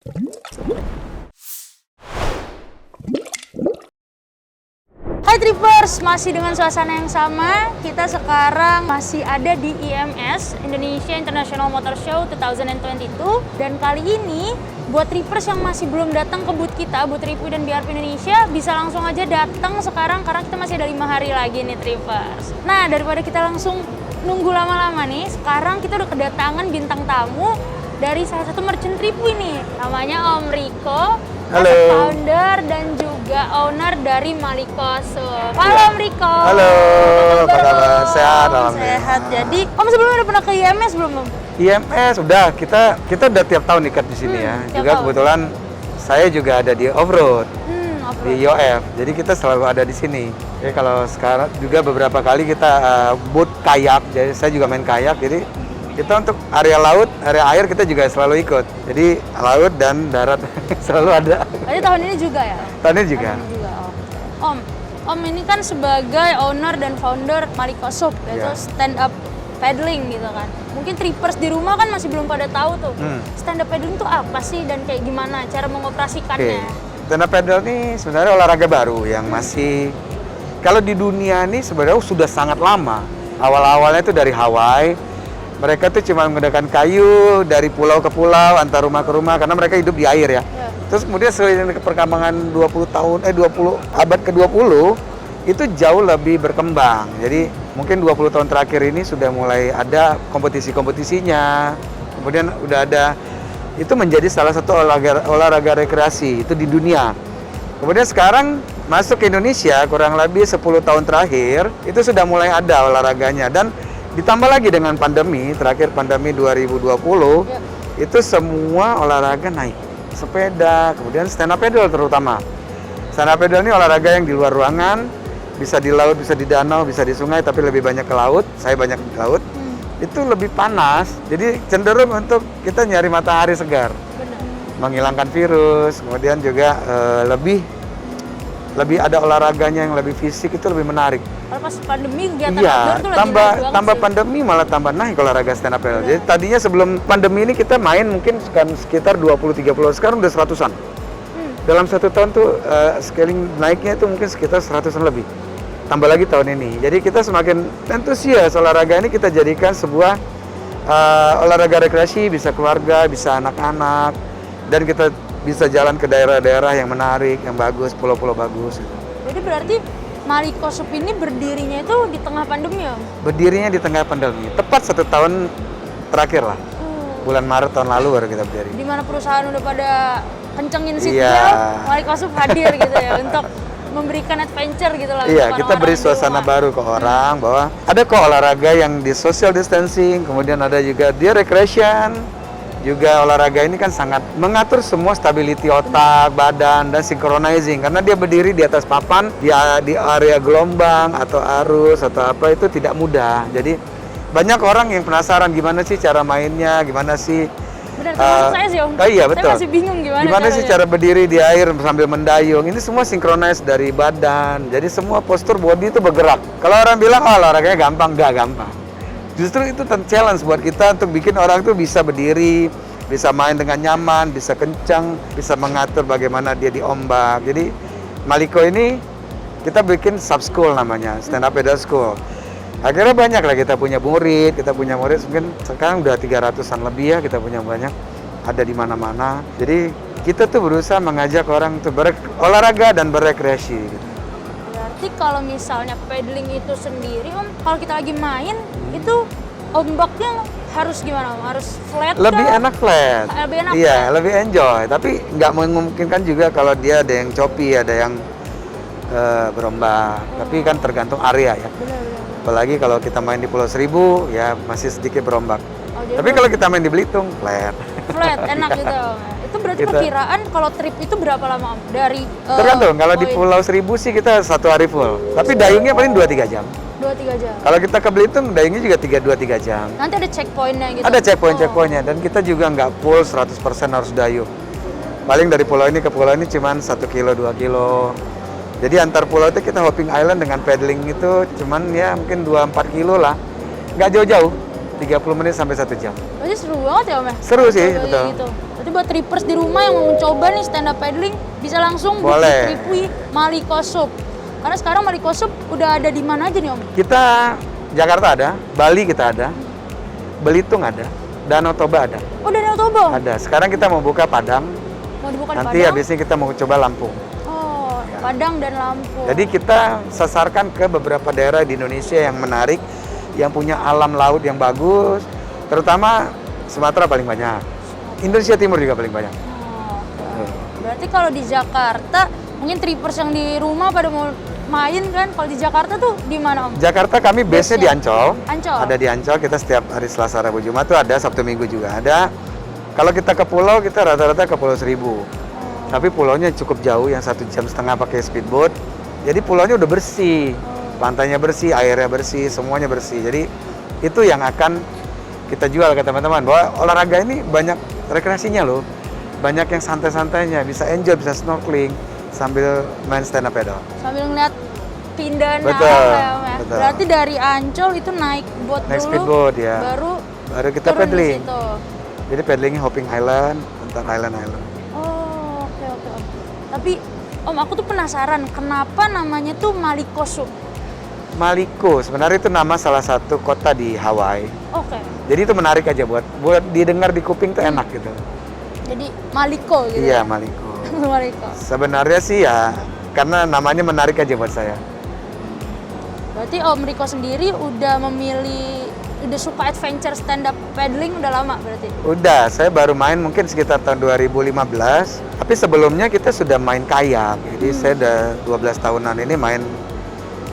Hai Trippers, masih dengan suasana yang sama. Kita sekarang masih ada di IMS, Indonesia International Motor Show 2022. Dan kali ini, buat Trippers yang masih belum datang ke booth kita, booth Review dan BRP Indonesia, bisa langsung aja datang sekarang karena kita masih ada 5 hari lagi nih Trippers. Nah, daripada kita langsung nunggu lama-lama nih, sekarang kita udah kedatangan bintang tamu dari salah satu merchant Review nih. Namanya Om Riko. Halo. Founder dan juga owner dari Maliko Sup. Halo Om Riko. Halo, apa kabar? Sehat, alhamdulillah. Sehat. Jadi, Om sebelumnya udah pernah ke IMS belum, Om? IMS udah, kita udah tiap tahun ikat di sini ya. tiap Juga tahun. kebetulan saya juga ada di off-road Off-road. di IOF. Jadi kita selalu ada di sini. Jadi kalau sekarang juga beberapa kali kita boot kayak. Jadi saya juga main kayak. Jadi kita untuk area laut, area air kita juga selalu ikut. Jadi laut dan darat selalu ada. Berarti tahun ini juga ya? Tahun ini juga. Tahun ini juga, Om ini kan sebagai owner dan founder Maliko Sup, yaitu Iya. stand up paddling gitu kan. Mungkin Trippers di rumah kan masih belum pada tahu tuh. Stand up paddling tuh apa sih dan kayak gimana cara mengoperasikannya? Stand up paddle ini sebenarnya olahraga baru yang masih kalau di dunia ini sebenarnya sudah sangat lama. Awal-awalnya itu dari Hawaii. Mereka tuh cuma menggunakan kayu dari pulau ke pulau, antar rumah ke rumah karena mereka hidup di air ya. Ya. Terus kemudian seiring perkembangan 20 abad ke-20 itu jauh lebih berkembang. Jadi mungkin 20 tahun terakhir ini sudah mulai ada kompetisi-kompetisinya. Kemudian udah ada itu menjadi salah satu olahraga rekreasi itu di dunia. Kemudian sekarang masuk ke Indonesia kurang lebih 10 tahun terakhir itu sudah mulai ada olahraganya dan ditambah lagi dengan pandemi, terakhir pandemi 2020 Ya. itu semua olahraga naik. Sepeda, kemudian stand up paddle terutama. Stand up paddle ini olahraga yang di luar ruangan, bisa di laut, bisa di danau, bisa di sungai, tapi lebih banyak ke laut. Saya banyak di laut. Itu lebih panas, jadi cenderung untuk kita nyari matahari segar, Benar. menghilangkan virus, kemudian juga lebih ada olahraganya yang lebih fisik, itu lebih menarik. Kalau pas pandemi kegiatan Iya, outdoor tuh lagi tambah naik banget tambah sih. pandemi malah tambah naik olahraga stand up paddle. Jadi tadinya sebelum pandemi ini kita main mungkin sekitar 20-30, sekarang udah 100-an. Dalam satu tahun tuh scaling naiknya itu mungkin sekitar 100-an lebih. Tambah lagi tahun ini. Jadi kita semakin antusias olahraga ini kita jadikan sebuah olahraga rekreasi, bisa keluarga, bisa anak-anak, dan kita bisa jalan ke daerah-daerah yang menarik, yang bagus, pulau-pulau bagus. Jadi berarti Maliko Sup ini berdirinya itu di tengah pandemi, Om? Berdirinya di tengah pandemi, tepat 1 tahun terakhir lah. Bulan Maret tahun lalu baru kita berdiri. Di mana perusahaan udah pada kencengin seatbelt, Iya. Maliko Sup hadir gitu ya untuk memberikan adventure gitu lah. Iya, untuk kita beri orang-orang di suasana rumah. baru ke orang bahwa ada kok olahraga yang di social distancing, kemudian ada juga dia recreation. Juga olahraga ini kan sangat mengatur semua stability otak, badan, dan synchronizing. Karena dia berdiri di atas papan, di area gelombang atau arus atau apa itu tidak mudah. Jadi banyak orang yang penasaran gimana sih cara mainnya, gimana sih. Benar, termasuk saya sih, Om. Oh iya, betul. Saya masih bingung gimana sih caranya. cara berdiri di air sambil mendayung. Ini semua synchronize dari badan. Jadi semua postur body itu bergerak. Kalau orang bilang, oh olahraganya gampang, nggak gampang. Justru itu challenge buat kita untuk bikin orang tuh bisa berdiri, bisa main dengan nyaman, bisa kencang, bisa mengatur bagaimana dia diombak. Jadi Maliko ini kita bikin sub school namanya, stand up paddle school. Akhirnya banyak lah kita punya murid mungkin sekarang udah 300-an lebih ya kita punya banyak, ada di mana-mana. Jadi kita tuh berusaha mengajak orang untuk berolahraga dan berrekreasi gitu. Berarti kalau misalnya paddling itu sendiri, Om, kalau kita lagi main, itu ombaknya harus gimana, Om? Harus flat Lebih kah? enak flat. Lebih enak Iya, flat. lebih enjoy. Tapi nggak memungkinkan juga kalau dia ada yang choppy, ada yang berombak. Tapi kan tergantung area ya. Benar-benar. Apalagi kalau kita main di Pulau Seribu, ya masih sedikit berombak. Oh, jadi Tapi kalau kita main di Belitung, flat. flat, enak gitu, Om. Itu berarti Kita- perkiraan kalau trip itu berapa lama, Om? Dari Tergantung, kalau di poin Pulau Seribu sih kita 1 hari full. Tapi dayungnya paling 2-3 jam. 2-3 jam. Kalau kita ke Belitung, dayungnya juga 2-3 jam. Nanti ada checkpointnya gitu. Ada Oh. checkpointnya, dan kita juga nggak full 100% harus dayung. Paling dari pulau ini ke pulau ini cuman 1 kilo, 2 kilo. Jadi antar pulau itu kita hopping island dengan paddling itu cuman ya mungkin 2-4 kilo lah. Nggak jauh-jauh, 30 menit sampai 1 jam. Berarti seru banget ya, Om ya? Seru sih, Coba betul. Gitu. Berarti buat trippers di rumah yang mau mencoba nih stand up paddling bisa langsung booking Boleh. Tripwi Maliko Sup. Karena sekarang Maliko Sup udah ada di mana aja nih Om? Kita Jakarta ada, Bali kita ada, Belitung ada, Danau Toba ada. Oh, Danau Toba. Ada. Sekarang kita mau buka Padang. Mau dibuka di Nanti Padang? habis ini kita mau coba Lampung. Oh, Padang dan Lampung. Jadi kita sasarkan ke beberapa daerah di Indonesia yang menarik, yang punya alam laut yang bagus, terutama Sumatera paling banyak. Indonesia Timur juga paling banyak. Oh, oke. Berarti kalau di Jakarta, mungkin trippers yang di rumah pada mau main kan, kalau di Jakarta tuh di mana Om? Jakarta kami base-nya di Ancol. Ancol? Ada di Ancol, kita setiap hari Selasa, Rabu, Jumat tuh ada, Sabtu, Minggu juga ada. Kalau kita ke pulau, kita rata-rata ke Pulau Seribu. Tapi pulaunya cukup jauh, yang 1,5 jam pakai speedboat. Jadi pulaunya udah bersih, pantainya bersih, airnya bersih, semuanya bersih. Jadi itu yang akan kita jual ke teman-teman. Bahwa olahraga ini banyak rekreasinya loh. Banyak yang santai-santainya, bisa enjoy, bisa snorkeling sambil main stand up paddle. Sambil ngeliat pindahan Betul, alam ya Om ya. betul. Berarti dari Ancol itu naik boat Naik dulu, speedboat ya. baru kita turun di paddling. situ. Jadi paddlingnya hopping island, antar island. Oh, oke. Tapi Om, aku tuh penasaran kenapa namanya tuh Maliko Sup. Maliko sebenarnya itu nama salah satu kota di Hawaii. Oke. Jadi itu menarik aja buat didengar di kuping tuh enak gitu. Jadi Maliko gitu. Iya, Maliko. Maliko. Sebenarnya sih ya karena namanya menarik aja buat saya. Berarti Om Riko sendiri udah suka adventure stand up paddling udah lama berarti? Udah, saya baru main mungkin sekitar tahun 2015. Tapi sebelumnya kita sudah main kayak. Jadi saya udah 12 tahunan ini main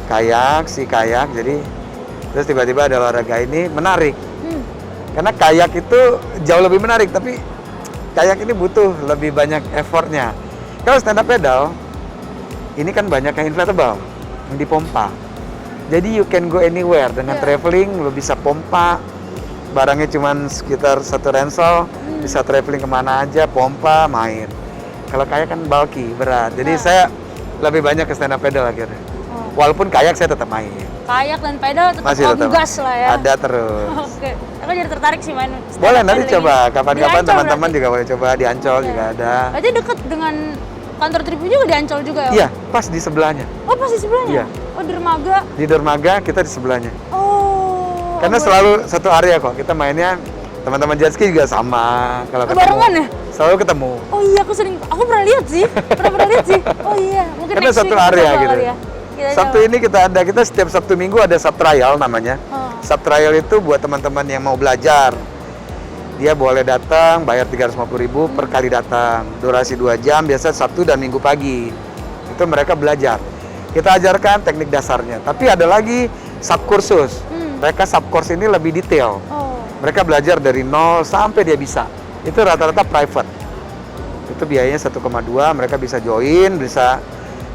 kayak. Jadi terus tiba-tiba ada olahraga ini menarik. Karena kayak itu jauh lebih menarik, tapi kayak ini butuh lebih banyak effortnya. Kalau stand up paddle, ini kan banyak yang inflatable, yang dipompa. Jadi you can go anywhere dengan traveling, lo bisa pompa, barangnya cuma sekitar 1 ransel, bisa traveling kemana aja, pompa, main. Kalau kayak kan bulky, berat. Jadi saya lebih banyak ke stand up paddle akhirnya. Walaupun kayak saya tetap main. Kayak dan pedal tetap Masih tetap gas lah ya. Ada terus. Oke. Aku jadi tertarik sih main stand Boleh up nanti paddling coba, ini. kapan-kapan Di Ancol teman-teman berarti? juga boleh coba di Ancol juga ada. Berarti deket dengan kantor Tripwi juga di Ancol juga ya? Om? Iya, pas di sebelahnya. Oh, pas di sebelahnya? Iya. Oh, di Dermaga? Di dermaga kita di sebelahnya. Oh. Karena selalu satu area kok. Kita mainnya teman-teman jet ski juga sama. Kalau ketemu. Barengan ya? Selalu ketemu. Oh iya, aku pernah lihat sih. pernah lihat sih. Oh iya, mungkin Karena next satu week kita area coba gitu. kali ya. Kita Sabtu coba. ini kita setiap Sabtu Minggu ada sub trial namanya. Sub trial itu buat teman-teman yang mau belajar. Dia boleh datang, bayar 350.000 per kali datang. Durasi 2 jam, biasa Sabtu dan Minggu pagi. Itu mereka belajar. Kita ajarkan teknik dasarnya. Tapi ada lagi sub kursus. Mereka sub course ini lebih detail. Oh. Mereka belajar dari nol sampai dia bisa. Itu rata-rata private. Itu biayanya 1,2, mereka bisa join, bisa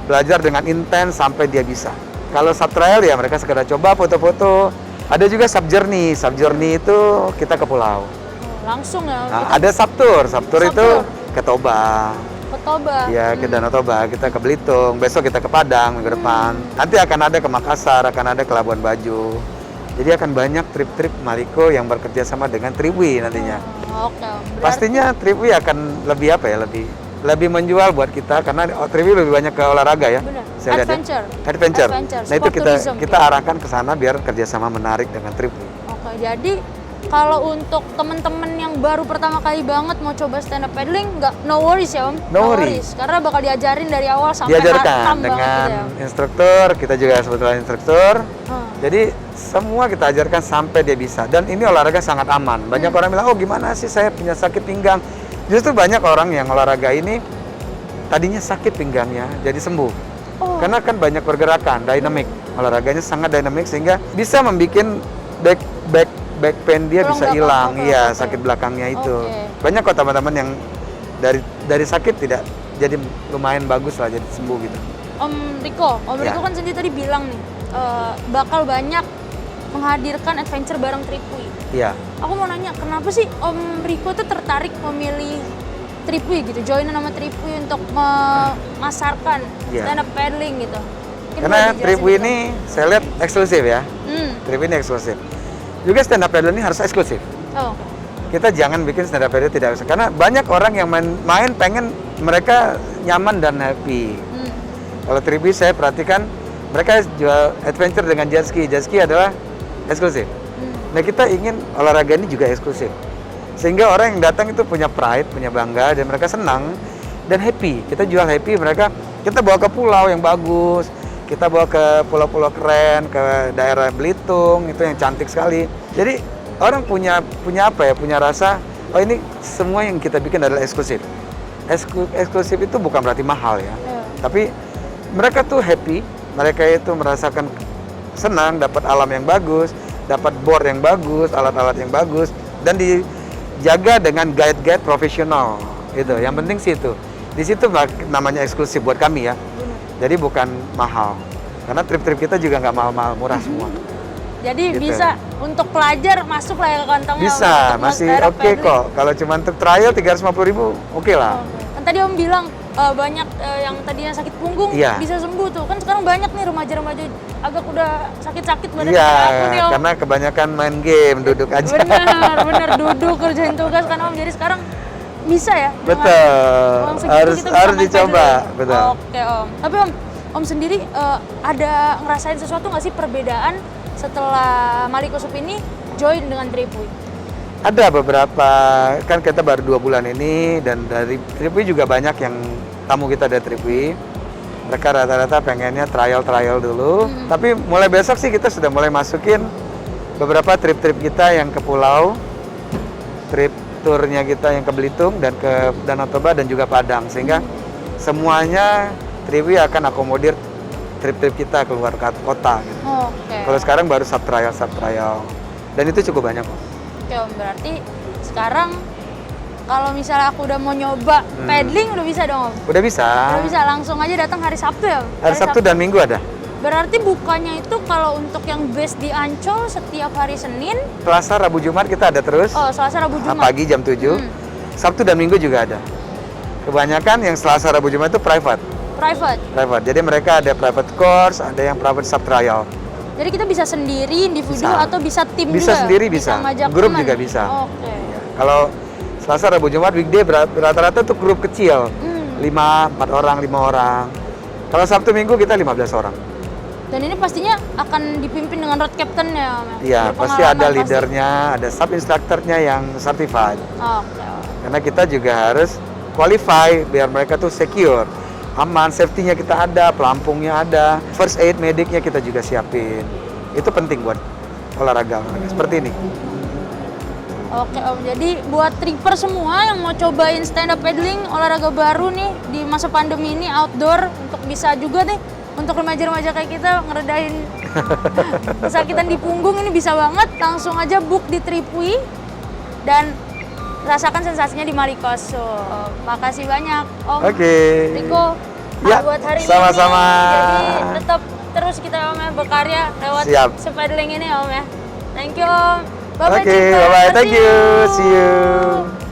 belajar dengan intens sampai dia bisa. Kalau sub trial ya mereka sekedar coba foto-foto. Ada juga sub journey. Sub journey itu kita ke pulau. Langsung ya? Nah, ada sub tour. Sub tour itu ke Toba. Ke Toba? Ya, ke Danau Toba. Kita ke Belitung. Besok kita ke Padang minggu depan. Nanti akan ada ke Makassar, akan ada ke Labuan Bajo. Jadi akan banyak trip-trip Maliko yang bekerja sama dengan Tripwi nantinya. Oke. Berarti Pastinya Tripwi akan lebih apa ya? Lebih menjual buat kita karena Tripwi lebih banyak ke olahraga ya. benar. Saya lihat ya. Adventure. Nah itu Sport tourism kita gitu. arahkan ke sana biar kerjasama menarik dengan Tripwi. Oke, jadi kalau untuk temen-temen yang baru pertama kali banget mau coba stand up paddling, no worries ya Om? No worries. Karena bakal diajarin dari awal sampai Diajarkan hatam dengan banget gitu ya. instruktur, kita juga sebetulnya instruktur. Hmm. Jadi semua kita ajarkan sampai dia bisa. Dan ini olahraga sangat aman. Banyak orang bilang, oh gimana sih saya punya sakit pinggang. Justru banyak orang yang olahraga ini tadinya sakit pinggangnya jadi sembuh. Oh. Karena kan banyak pergerakan, dynamic. Olahraganya sangat dynamic sehingga bisa membuat back pain dia Tulang bisa belakang, hilang. oke, Iya, oke. sakit belakangnya itu. Oke. Banyak kok teman-teman yang dari sakit tidak jadi lumayan bagus lah, jadi sembuh gitu. Om Riko Ya. kan sendiri tadi bilang nih, bakal banyak menghadirkan adventure bareng Tripwi. Iya. Aku mau nanya, kenapa sih Om Riko tuh tertarik memilih Tripwi gitu, join nama Tripwi untuk memasarkan Iya. stand up paddling gitu? Mungkin Karena boleh dijelasin Tripwi gitu. ini saya lihat eksklusif ya. Hmm. Tripwi ini eksklusif. Juga stand up paddle ini harus eksklusif. Oh. kita jangan bikin stand up paddle tidak usah. Karena banyak orang yang main pengen mereka nyaman dan happy. Kalau Tripway saya perhatikan mereka jual adventure dengan jet ski. Jet ski adalah eksklusif. Nah kita ingin olahraga ini juga eksklusif. Sehingga orang yang datang itu punya pride, punya bangga, dan mereka senang dan happy. Kita jual happy mereka, kita bawa ke pulau yang bagus, kita bawa ke pulau-pulau keren, ke daerah Belitung, itu yang cantik sekali. Jadi orang punya apa ya, punya rasa, oh ini semua yang kita bikin adalah eksklusif. Eksklusif itu bukan berarti mahal ya, tapi mereka tuh happy, mereka itu merasakan senang, dapat alam yang bagus, dapat board yang bagus, alat-alat yang bagus, dan dijaga dengan guide-guide profesional. Itu, yang penting sih itu. Di situ namanya eksklusif buat kami ya. Jadi bukan mahal, karena trip-trip kita juga nggak mahal-mahal, murah semua. Jadi gitu. Bisa untuk pelajar masuk lah ya ke kantongnya. Bisa, masih oke kok. Kalau cuma untuk trial 350.000, oke lah. Kan tadi Om bilang banyak yang tadinya sakit punggung bisa sembuh tuh. Kan sekarang banyak nih remaja-remaja agak udah sakit-sakit badan. Iya, karena kebanyakan main game, duduk aja. Bener duduk kerjain tugas kan Om. Jadi sekarang bisa ya? Betul. Harus dicoba. Betul. Oke Om. Tapi Om sendiri ada ngerasain sesuatu nggak sih perbedaan setelah Maliko Sup ini join dengan Tripway? Ada beberapa, kan kita baru 2 bulan ini, dan dari Tripway juga banyak yang tamu kita dari Tripway. Mereka rata-rata pengennya trial dulu. Tapi mulai besok sih kita sudah mulai masukin beberapa trip-trip kita yang ke pulau, trip turnya kita yang ke Belitung dan ke Danau Toba dan juga Padang, sehingga semuanya Tripway akan akomodir trip-trip kita keluar kota gitu. Kalau sekarang baru sub trial dan itu cukup banyak. Oke Om, berarti sekarang kalau misalnya aku udah mau nyoba paddling udah bisa dong Om? Udah bisa, langsung aja datang hari Sabtu ya Om? Hari Sabtu dan Minggu ada. Berarti bukanya itu kalau untuk yang base di Ancol setiap hari Senin, Selasa, Rabu, Jumat kita ada terus. Oh, Selasa, Rabu, Jumat. Pagi jam 7. Sabtu dan Minggu juga ada. Kebanyakan yang Selasa, Rabu, Jumat itu private. Jadi mereka ada private course, ada yang private sub trial. Jadi kita bisa sendiri, individu atau bisa tim juga? Bisa sendiri, bisa. Grup juga bisa. Oke. Ya. Kalau Selasa, Rabu, Jumat, weekday rata-rata tuh grup kecil. 4 orang, 5 orang. Kalau Sabtu Minggu kita 15 orang. Dan ini pastinya akan dipimpin dengan road captain ya Om? Iya, pasti ada leadernya, ada sub instructornya yang certified. Oke. Karena kita juga harus qualify biar mereka tuh secure, aman, safety-nya kita ada, pelampungnya ada, first aid mediknya kita juga siapin. Itu penting buat olahraga seperti ini. Oke Om, jadi buat tripper semua yang mau cobain stand up paddling, olahraga baru nih di masa pandemi ini, outdoor, untuk bisa juga nih untuk remaja-remaja kayak kita ngeredain kesakitan di punggung, ini bisa banget. Langsung aja book di Tripway dan rasakan sensasinya di Maliko Sup. Makasih banyak Om Riko buat hari ini. Sama-sama. Jadi tetap terus kita Om ya berkarya lewat paddling ini Om ya. Thank you Om. Bye-bye. Bye-bye. Thank you. See you.